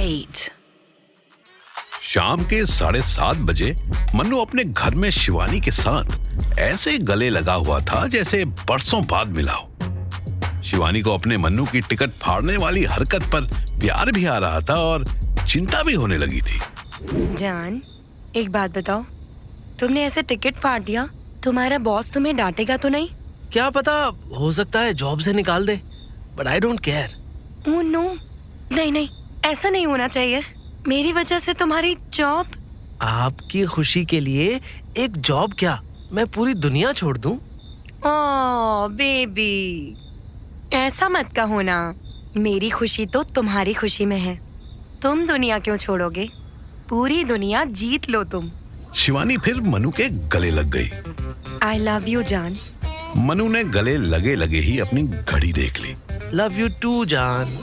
8. शाम के 7:30 बजे मन्नू अपने घर में शिवानी के साथ ऐसे गले लगा हुआ था जैसे बरसों बाद मिला हो। शिवानी को अपने मन्नू की टिकट फाड़ने वाली हरकत पर प्यार भी आ रहा था और चिंता भी होने लगी थी। जान, एक बात बताओ, तुमने ऐसे टिकट फाड़ दिया, तुम्हारा बॉस तुम्हें डांटेगा तो नहीं? क्या पता, हो सकता है जॉब से निकाल दे, but I don't care. Oh no, नहीं, ऐसा नहीं होना चाहिए। मेरी वजह से तुम्हारी जॉब। आपकी खुशी के लिए एक जॉब क्या, मैं पूरी दुनिया छोड़ दूं? ओह बेबी, ऐसा मत कहो ना। मेरी खुशी तो तुम्हारी खुशी में है। तुम दुनिया क्यों छोड़ोगे? पूरी दुनिया जीत लो तुम। शिवानी फिर मनु के गले लग गई। आई लव यू जान। मनु ने गले लगे लगे ही अपनी घड़ी देख ली। लव यू टू जान।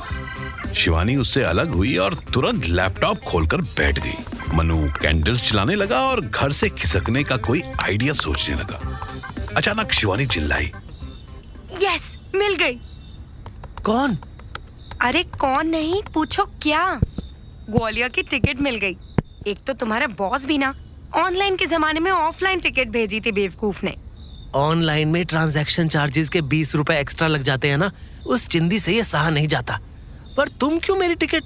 शिवानी उससे अलग हुई और तुरंत लैपटॉप खोलकर बैठ गई। मनु कैंडल्स जलाने लगा और घर से खिसकने का कोई आइडिया सोचने लगा। अचानक शिवानी चिल्लाई, यस, मिल गई। कौन? अरे कौन नहीं, पूछो क्या। ग्वालियर की टिकट मिल गई। एक तो तुम्हारा बॉस भी ना ऑनलाइन के जमाने में ऑफलाइन टिकट भेजी थी बेवकूफ ने। ऑनलाइन में ट्रांजैक्शन चार्जेस के 20 रुपए एक्स्ट्रा लग जाते हैं ना, उस चिंदी से ये सहा नहीं जाता। पर तुम क्यों मेरी टिकट?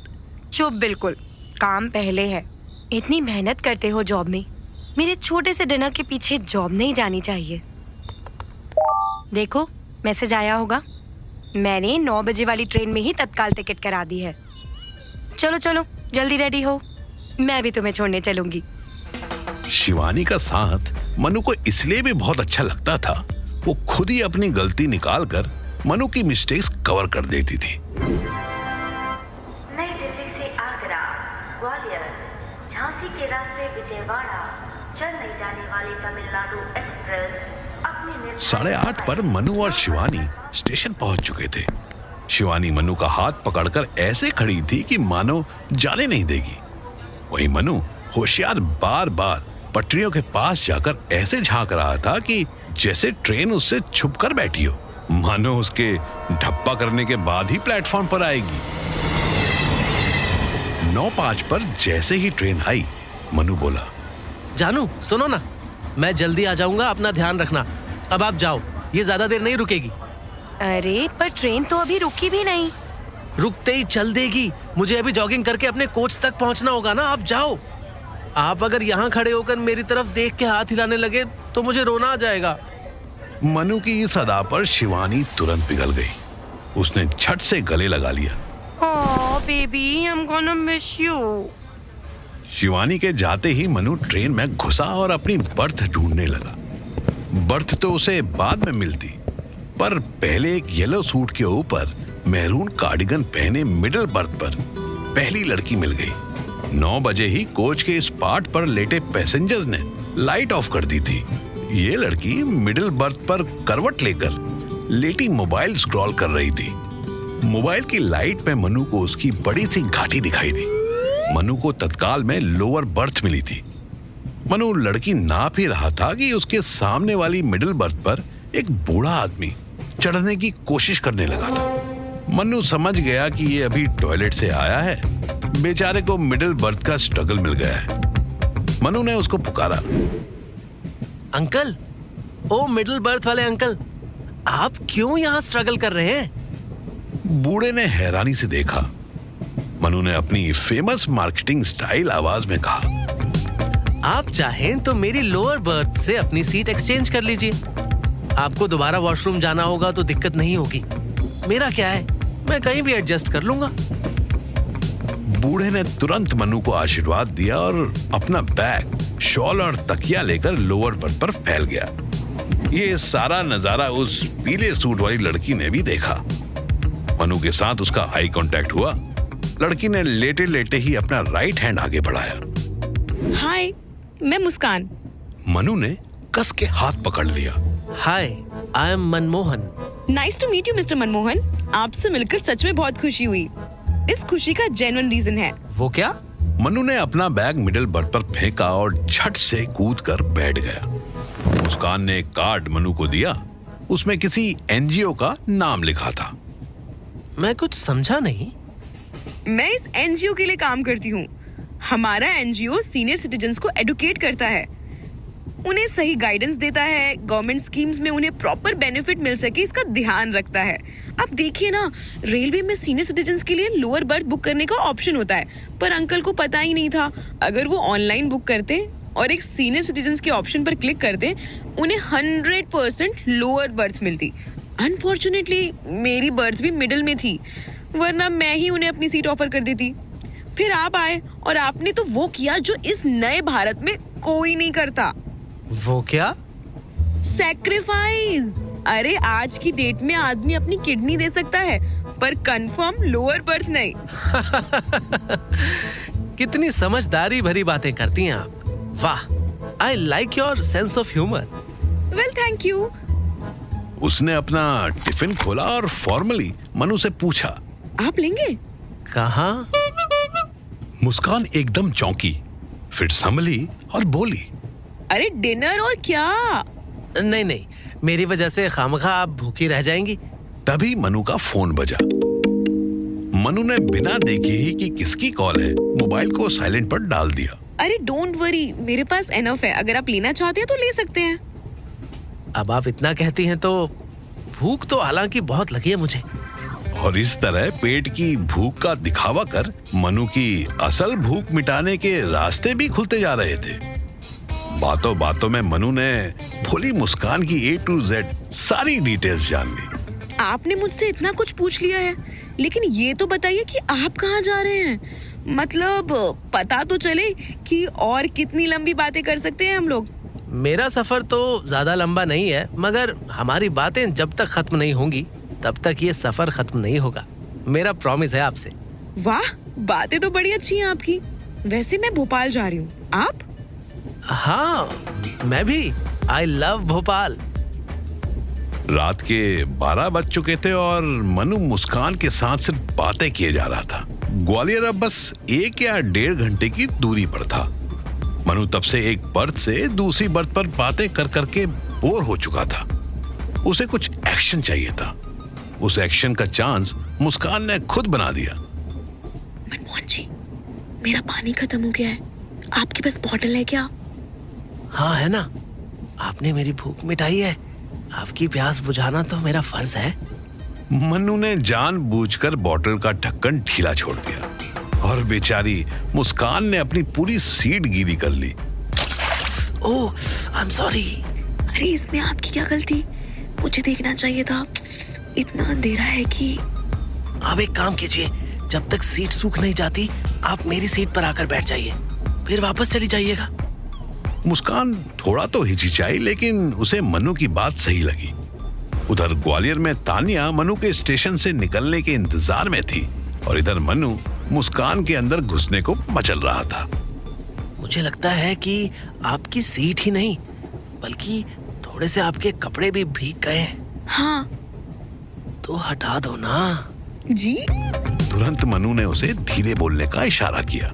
चुप, बिल्कुल, काम पहले है। इतनी मेहनत करते हो जॉब में, मेरे छोटे से डिनर के पीछे जॉब नहीं जानी चाहिए। देखो, मैसेज आया होगा। मैंने 9 बजे वाली ट्रेन में ही तत्काल टिकट करा दी है। चलो चलो, जल्दी रेडी हो, मैं भी तुम्हें छोड़ने चलूंगी। शिवानी का साथ मनु को इसलिए भी बहुत अच्छा लगता था, वो खुद ही अपनी गलती निकालकर मनु की मिस्टेक्स कवर कर देती थी। नई दिल्ली से आगरा, ग्वालियर, झांसी के रास्ते विजयवाड़ा, चेन्नई जाने वाली तमिलनाडु एक्सप्रेस अपने 8:30 पर मनु और शिवानी स्टेशन पहुंच चुके थे। शिवानी मनु का हाथ पकड़कर ऐसे खड़ी थी कि मानो जाने नहीं देगी। वहीं मनु होशियार बार बार पटरियों के पास जाकर ऐसे झांक रहा था कि जैसे ट्रेन उससे छुपकर बैठी हो, मानो उसके ढप्पा करने के बाद ही प्लेटफॉर्म पर आएगी। 9:05 पर जैसे ही ट्रेन आई, मनु बोला, जानू सुनो ना, मैं जल्दी आ जाऊंगा, अपना ध्यान रखना। अब आप जाओ, ये ज्यादा देर नहीं रुकेगी। अरे पर ट्रेन तो अभी रुकी भी नहीं। रुकते ही चल देगी। मुझे अभी जॉगिंग करके अपने कोच तक पहुंचना होगा ना। आप जाओ। आप अगर यहाँ खड़े होकर मेरी तरफ देख के हाथ हिलाने लगे तो मुझे रोना आ जाएगा। मनु की इस अदा पर शिवानी तुरंत पिघल गई। उसने झट से गले लगा लिया। ओह baby, I am gonna miss you. Shivani के जाते ही मनु ट्रेन में घुसा और अपनी बर्थ ढूंढने लगा। बर्थ तो उसे बाद में मिलती, पर पहले एक येलो सूट के ऊपर मैरून कार्डिगन पहने मिडिल बर्थ पर पहली लड़की मिल गई। 9 बजे ही कोच के इस पार्ट पर लेटे पैसेंजर्स ने लाइट ऑफ कर दी थी। ये लड़की मिडिल बर्थ पर करवट लेकर लेटी मोबाइल स्क्रॉल कर रही थी। मोबाइल की लाइट में मनु को उसकी बड़ी सी घाटी दिखाई दी। मनु को तत्काल में लोअर बर्थ मिली थी। मनु लड़की नाप ही रहा था कि उसके सामने वाली मिडिल बर्थ पर एक बूढ़ा आदमी चढ़ने की कोशिश करने लगा था। मनु समझ गया कि ये अभी टॉयलेट से आया है। बेचारे को मिडिल बर्थ का स्ट्रगल मिल गया है। मनु ने उसको पुकारा, अंकल, ओ मिडिल बर्थ वाले अंकल, आप क्यों यहाँ स्ट्रगल कर रहे हैं? बूढ़े ने हैरानी से देखा। मनु ने अपनी फेमस मार्केटिंग स्टाइल आवाज में कहा, आप चाहें तो मेरी लोअर बर्थ से अपनी सीट एक्सचेंज कर लीजिए। आपको दोबारा वॉशरूम जाना होगा तो दिक्कत नहीं होगी। मेरा क्या है, मैं कहीं भी एडजस्ट कर लूंगा। बूढ़े ने तुरंत मनु को आशीर्वाद दिया और अपना बैग, शॉल और तकिया लेकर लोअर बर्थ पर फैल गया। ये सारा नजारा उस पीले सूट वाली लड़की ने भी देखा। मनु के साथ उसका आई कांटेक्ट हुआ। लड़की ने लेटे लेटे ही अपना राइट हैंड आगे बढ़ाया। हाय, मैं मुस्कान। मनु ने कस के हाथ पकड़ लिया। Hi, I am Manmohan. Nice to meet you mister Manmohan. आपसे मिलकर सच में बहुत खुशी हुई। इस खुशी का जेन्युइन रीजन है। वो क्या? मनु ने अपना बैग मिडिल बर्थ पर फेंका और झट से कूदकर बैठ गया। मुस्कान ने एक कार्ड मनु को दिया। उसमें किसी एनजीओ का नाम लिखा था। मैं कुछ समझा नहीं। मैं इस एनजीओ के लिए काम करती हूँ। हमारा एनजीओ सीनियर सिटीजन्स को एडुकेट करता है, उन्हें सही गाइडेंस देता है, गवर्नमेंट स्कीम्स में उन्हें प्रॉपर बेनिफिट मिल सके इसका ध्यान रखता है। आप देखिए ना, रेलवे में सीनियर सिटीजन्स के लिए लोअर बर्थ बुक करने का ऑप्शन होता है, पर अंकल को पता ही नहीं था। अगर वो ऑनलाइन बुक करते और एक सीनियर सिटीजन्स के ऑप्शन पर क्लिक करते, उन्हें 100% लोअर बर्थ मिलती। अनफॉर्चुनेटली मेरी बर्थ भी मिडिल में थी, वरना मैं ही उन्हें अपनी सीट ऑफर कर देती। फिर आप आए और आपने तो वो किया जो इस नए भारत में कोई नहीं करता। वो क्या? सैक्रिफाइस। अरे आज की डेट में आदमी अपनी किडनी दे सकता है, पर कंफर्म लोअर बर्थ नहीं। कितनी समझदारी भरी बातें करती हैं आप। वाह, I like your sense of humour. Well, thank you. उसने अपना टिफिन खोला और फॉर्मली मनु से पूछा, आप लेंगे? कहाँ? मुस्कान एकदम चौंकी, फिर संभली और बोली, अरे डिनर और क्या? नहीं नहीं, मेरी वजह से खामखा आप भूखी रह जाएंगी। तभी मनु का फोन बजा। मनु ने बिना देखे ही कि किसकी कॉल है, मोबाइल को साइलेंट पर डाल दिया। अरे डोंट वरी, मेरे पास एनफ है, अगर आप लेना चाहते हैं तो ले सकते हैं। अब आप इतना कहती हैं तो भूख तो हालांकि बहुत लगी है मुझे। और इस तरह पेट की भूख का दिखावा कर मनु की असल भूख मिटाने के रास्ते भी खुलते जा रहे थे। बातों बातों में मनु ने भोली मुस्कान की A to Z सारी डिटेल्स जान ली। आपने मुझसे इतना कुछ पूछ लिया है, लेकिन ये तो बताइए कि आप कहाँ जा रहे हैं? मतलब पता तो चले कि और कितनी लंबी बातें कर सकते हैं हम लोग। मेरा सफर तो ज्यादा लंबा नहीं है, मगर हमारी बातें जब तक खत्म नहीं होंगी तब तक ये सफर खत्म नहीं होगा। मेरा प्रॉमिस है आपसे। वाह, बातें तो बड़ी अच्छी हैं आपकी। वैसे मैं भोपाल जा रही हूँ, आप? हाँ, मैं भी। I love Bhopal. रात के 12 बज चुके थे और मनु मुस्कान के साथ सिर्फ बातें किए जा रहा था। ग्वालियर अब बस 1 या 1.5 घंटे की दूरी पर था। मनु तब से एक बर्थ से दूसरी बर्थ पर बातें कर करके बोर हो चुका था। उसे कुछ एक्शन चाहिए था। उस एक्शन का चांस मुस्कान ने खुद बना दिया। मनमोहन जी, मेरा पानी खत्म हो गया है, आपके पास बॉटल है क्या? हाँ है ना, आपने मेरी भूख मिटाई है, आपकी प्यास बुझाना तो मेरा फर्ज है। मनु ने जानबूझकर बॉटल का ढक्कन ढीला छोड़ दिया और बेचारी मुस्कान ने अपनी पूरी सीट गीली कर ली। ओह, आई एम सॉरी। अरे इसमें आपकी क्या गलती? मुझे देखना चाहिए था। इतना अंधेरा है कि। आप एक काम कीजिए, जब तक सीट सूख नहीं जाती आप मेरी सीट पर आकर बैठ जाइए, फिर वापस चली जाइएगा। मुस्कान थोड़ा तो हिचकिचाई, लेकिन उसे मनु की बात सही लगी। उधर ग्वालियर में तानिया मनु के स्टेशन से निकलने के इंतजार में थी और इधर मनु मुस्कान के अंदर घुसने को मचल रहा था। मुझे लगता है कि आपकी सीट ही नहीं बल्कि थोड़े से आपके कपड़े भी भीग गए हैं। हाँ तो हटा दो ना। जी। तुरंत मनु ने उसे धीरे बोलने का इशारा किया।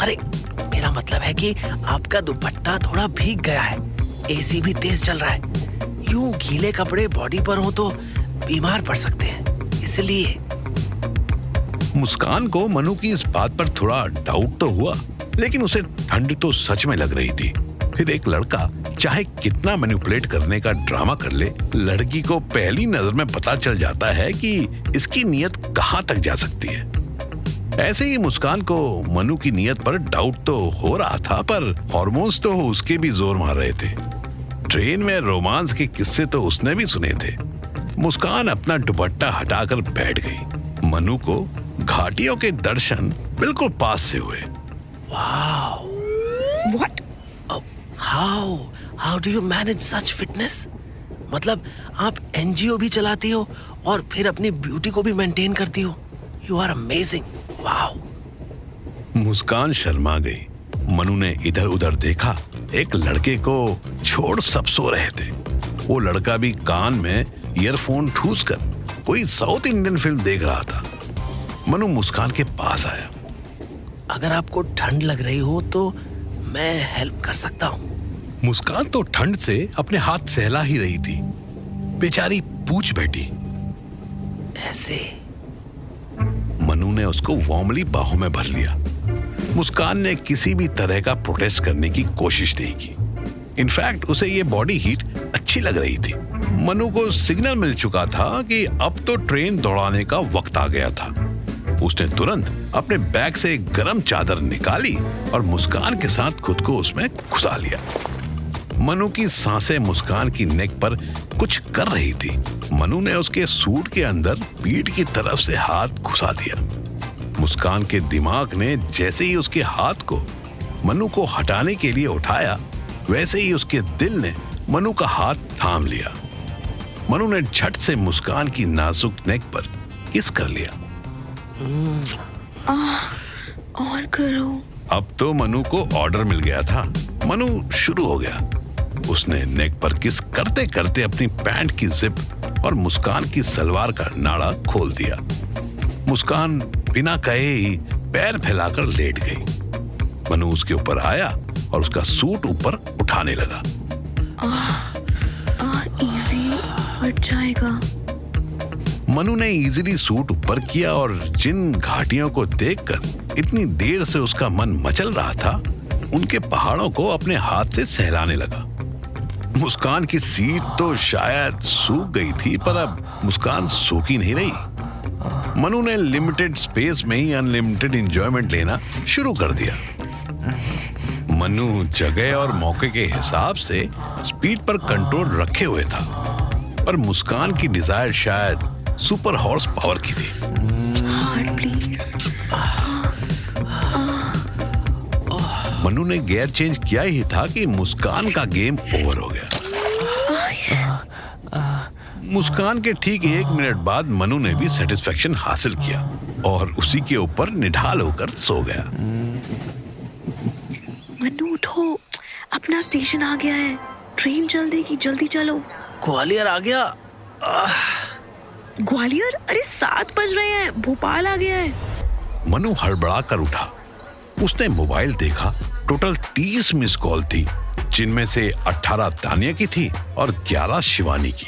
अरे मेरा मतलब है कि आपका दुपट्टा थोड़ा भीग गया है, एसी भी तेज चल रहा है। यूं गीले कपड़े बॉडी पर हो तो बीमार पड़ सकते हैं, इसलिए। मुस्कान को मनु की इस बात पर थोड़ा डाउट तो हुआ, लेकिन उसे ठंड तो सच में लग रही थी। फिर एक लड़का चाहे कितना मैनिपुलेट करने का ड्रामा कर ले, लड़की को पहली नजर में पता चल जाता है कि इसकी नीयत कहां तक जा सकती है। ऐसे ही मुस्कान को मनु की नीयत पर डाउट तो हो रहा था, पर हार्मोन्स तो उसके भी जोर मार रहे थे। ट्रेन में रोमांस के किस्से तो उसने भी सुने थे। मुस्कान अपना दुपट्टा हटाकर बैठ गई। मनु को घाटियों के दर्शन बिल्कुल पास से हुए। Wow, what? How do you manage such fitness? मतलब आप एनजीओ भी चलाती हो और फिर अपनी ब्यूटी को भी मेंटेन करती हो। You are amazing. Wow. Muskan शर्मा गई। मनु ने इधर उधर देखा। एक लड़के को छोड़ सब सो रहे थे। वो लड़का भी कान में ईयरफोन ठूसकर कोई साउथ इंडियन फिल्म देख रहा था। मनु मुस्कान के पास आया। अगर आपको ठंड लग रही हो तो मैं हेल्प कर सकता हूँ। मुस्कान तो ठंड से अपने हाथ सहला ही रही थी। बेचारी पूछ बैठी। ऐसे। मनु ने उसको वार्मली बाहों में भर लिया। मुस्कान ने किसी भी तरह का प्रोटेस्ट करने की कोशिश नहीं की। इनफैक्ट उसे ये बॉडी हीट अच्छी लग रही थी। मनु को सिग्नल मिल चुका था कि अब तो ट्रेन दौड़ाने का वक्त आ गया था। उसने तुरंत अपने बैग से एक गरम चादर निकाली और मुस्कान के साथ खुद को उसमें घुसा लिया। मनु की सांसें मुस्कान की नेक पर कुछ कर रही थी। मनु ने उसके सूट के अंदर पीठ की तरफ से हाथ घुसा दिया। मुस्कान के दिमाग ने जैसे ही उसके हाथ को मनु को हटाने के लिए उठाया, वैसे ही उसके दिल ने मनु का हाथ थाम लिया। मनु ने झट से मुस्कान की नाजुक नेक पर किस कर लिया। और करो। अब तो मनु को ऑर्डर मिल गया था। मनु शुरू हो गया। उसने नेक पर किस करते करते अपनी पैंट की जिप और मुस्कान की सलवार का नाड़ा खोल दिया। मुस्कान बिना कहे ही पैर फैलाकर लेट गई। मनु उसके ऊपर आया और उसका सूट ऊपर उठाने लगा। इजी हट जाएगा। मनु ने इजीली सूट ऊपर किया और जिन घाटियों को देखकर इतनी देर से उसका मन मचल रहा था, उनके पहाड़ों को अपने हाथ से सहलाने लगा। मुस्कान की सीट तो शायद सूख गई थी, पर अब मुस्कान सूखी नहीं रही। मनु ने लिमिटेड स्पेस में ही अनलिमिटेड एंजॉयमेंट लेना शुरू कर दिया। मनु जगह और मौके के हिसाब से स्पीड पर कंट्रोल रखे हुए था, पर मुस्कान की डिजायर शायद सुपर हॉर्स पावर की थी। Heart please. मनु ने गियर चेंज किया ही था कि मुस्कान का गेम ओवर हो गया। मुस्कान के ठीक 1 मिनट बाद मनु ने भी सेटिस्फेक्शन हासिल किया और उसी के ऊपर निढाल होकर सो गया। मनु उठो, अपना स्टेशन आ गया है। ट्रेन चल देगी, जल्दी चलो। ग्वालियर आ गया। ग्वालियर? अरे 7 बज रहे हैं, भोपाल आ गया है। मनु हड़बड़ा कर उठा। उसने मोबाइल देखा। टोटल 30 मिस कॉल थी, जिनमें से 18 तानिया की थी और 11 शिवानी की।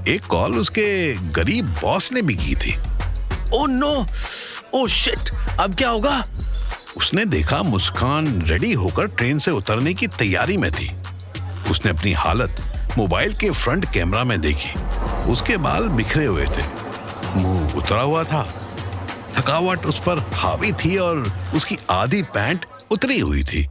एक कॉल उसके गरीब बॉस ने भी की थी। ओह नो, ओह शिट, अब क्या होगा? उसने देखा मुस्कान रेडी होकर ट्रेन से उतरने की तैयारी में थी। उसने अपनी हालत मोबाइल के फ्रंट कैमरा में देखी। उसके बाल बिखरे हुए थे, मुंह उतरा हुआ था, थकावट उस पर हावी थी और उसकी आधी पैंट उतरी हुई थी।